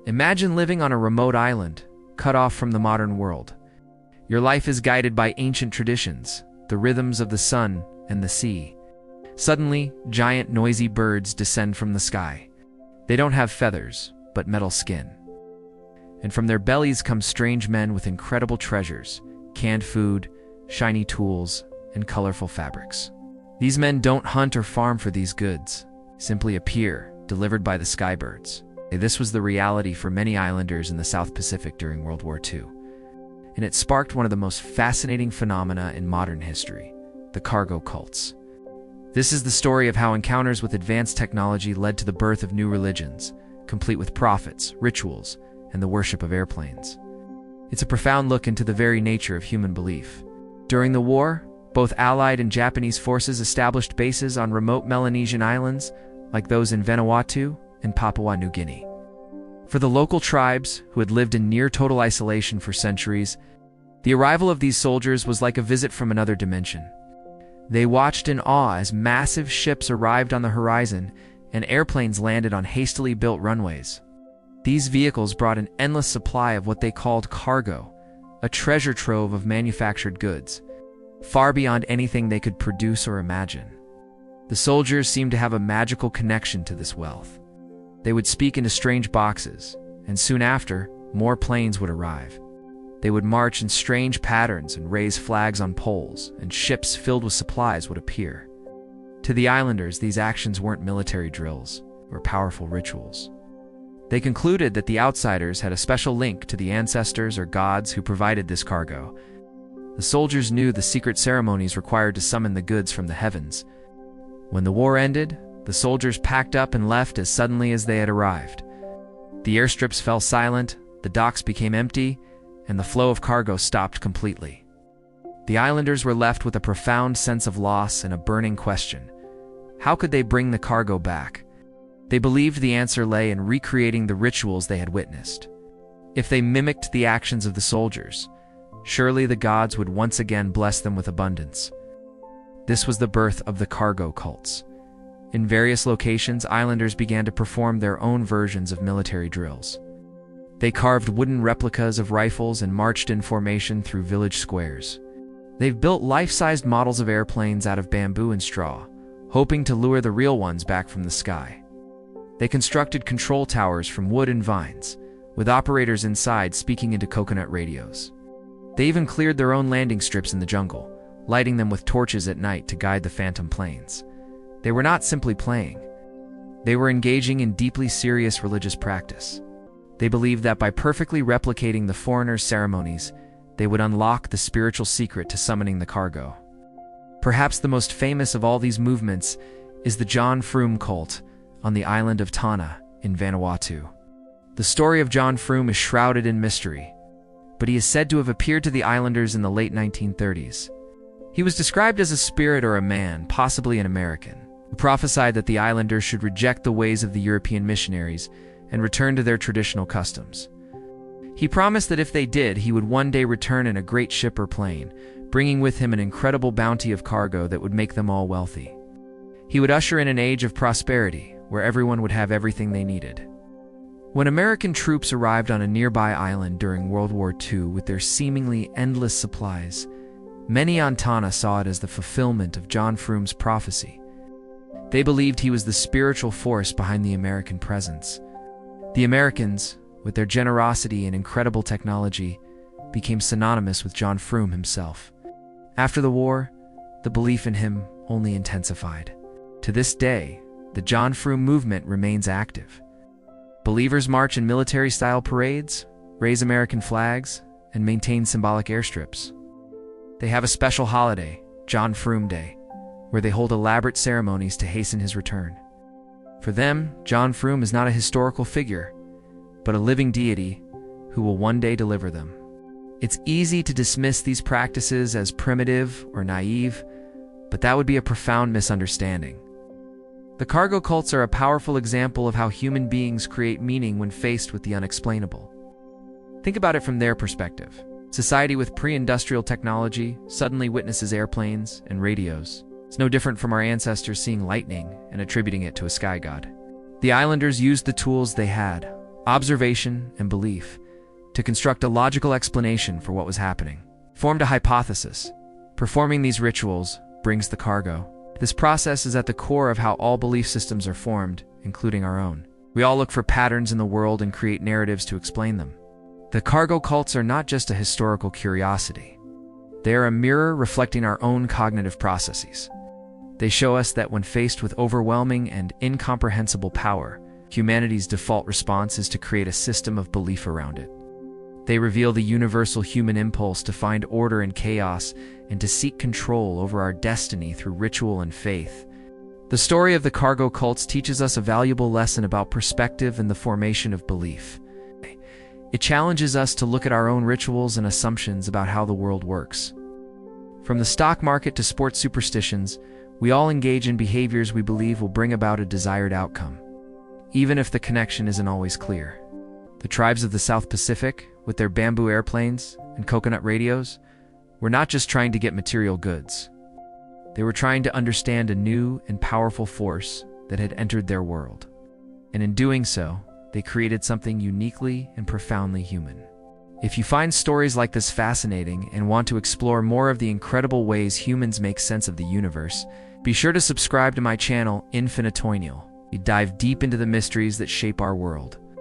Imagine living on a remote island, cut off from the modern world. Your life is guided by ancient traditions, the rhythms of the sun and the sea. Suddenly, giant noisy birds descend from the sky. They don't have feathers, but metal skin. And from their bellies come strange men with incredible treasures, canned food, shiny tools, and colorful fabrics. These men don't hunt or farm for these goods, simply appear, delivered by the skybirds. This was the reality for many islanders in the South Pacific during World War II. And it sparked one of the most fascinating phenomena in modern history, the cargo cults. This is the story of how encounters with advanced technology led to the birth of new religions, complete with prophets, rituals, and the worship of airplanes. It's a profound look into the very nature of human belief. During the war, both Allied and Japanese forces established bases on remote Melanesian islands, like those in Vanuatu and Papua New Guinea. For the local tribes, who had lived in near-total isolation for centuries, the arrival of these soldiers was like a visit from another dimension. They watched in awe as massive ships arrived on the horizon and airplanes landed on hastily built runways. These vehicles brought an endless supply of what they called cargo, a treasure trove of manufactured goods, far beyond anything they could produce or imagine. The soldiers seemed to have a magical connection to this wealth. They would speak into strange boxes, and soon after, more planes would arrive. They would march in strange patterns and raise flags on poles, and ships filled with supplies would appear. To the islanders, these actions weren't military drills or powerful rituals. They concluded that the outsiders had a special link to the ancestors or gods who provided this cargo. The soldiers knew the secret ceremonies required to summon the goods from the heavens. When the war ended, the soldiers packed up and left as suddenly as they had arrived. The airstrips fell silent, the docks became empty, and the flow of cargo stopped completely. The islanders were left with a profound sense of loss and a burning question. How could they bring the cargo back? They believed the answer lay in recreating the rituals they had witnessed. If they mimicked the actions of the soldiers, surely the gods would once again bless them with abundance. This was the birth of the cargo cults. In various locations, islanders began to perform their own versions of military drills. They carved wooden replicas of rifles and marched in formation through village squares. They've built life-sized models of airplanes out of bamboo and straw, hoping to lure the real ones back from the sky. They constructed control towers from wood and vines, with operators inside speaking into coconut radios. They even cleared their own landing strips in the jungle, lighting them with torches at night to guide the phantom planes. They were not simply playing. They were engaging in deeply serious religious practice. They believed that by perfectly replicating the foreigners' ceremonies, they would unlock the spiritual secret to summoning the cargo. Perhaps the most famous of all these movements is the John Frum cult on the island of Tanna in Vanuatu. The story of John Frum is shrouded in mystery, but he is said to have appeared to the islanders in the late 1930s. He was described as a spirit or a man, possibly an American, who prophesied that the islanders should reject the ways of the European missionaries and return to their traditional customs. He promised that if they did, he would one day return in a great ship or plane, bringing with him an incredible bounty of cargo that would make them all wealthy. He would usher in an age of prosperity, where everyone would have everything they needed. When American troops arrived on a nearby island during World War II with their seemingly endless supplies, many on Tanna saw it as the fulfillment of John Frum's prophecy. They believed he was the spiritual force behind the American presence. The Americans, with their generosity and incredible technology, became synonymous with John Frum himself. After the war, the belief in him only intensified. To this day, the John Frum movement remains active. Believers march in military-style parades, raise American flags, and maintain symbolic airstrips. They have a special holiday, John Frum Day, where they hold elaborate ceremonies to hasten his return. For them, John Frum is not a historical figure, but a living deity who will one day deliver them. It's easy to dismiss these practices as primitive or naive, but that would be a profound misunderstanding. The cargo cults are a powerful example of how human beings create meaning when faced with the unexplainable. Think about it from their perspective. Society with pre-industrial technology suddenly witnesses airplanes and radios. It's no different from our ancestors seeing lightning and attributing it to a sky god. The islanders used the tools they had, observation, and belief, to construct a logical explanation for what was happening. Formed a hypothesis. Performing these rituals brings the cargo. This process is at the core of how all belief systems are formed, including our own. We all look for patterns in the world and create narratives to explain them. The cargo cults are not just a historical curiosity. They are a mirror reflecting our own cognitive processes. They show us that when faced with overwhelming and incomprehensible power, humanity's default response is to create a system of belief around it. They reveal the universal human impulse to find order in chaos and to seek control over our destiny through ritual and faith. The story of the cargo cults teaches us a valuable lesson about perspective and the formation of belief. It challenges us to look at our own rituals and assumptions about how the world works. From the stock market to sports superstitions, we all engage in behaviors we believe will bring about a desired outcome, even if the connection isn't always clear. The tribes of the South Pacific, with their bamboo airplanes and coconut radios, were not just trying to get material goods. They were trying to understand a new and powerful force that had entered their world. And in doing so, they created something uniquely and profoundly human. If you find stories like this fascinating and want to explore more of the incredible ways humans make sense of the universe, be sure to subscribe to my channel, Infinitoinial. We dive deep into the mysteries that shape our world.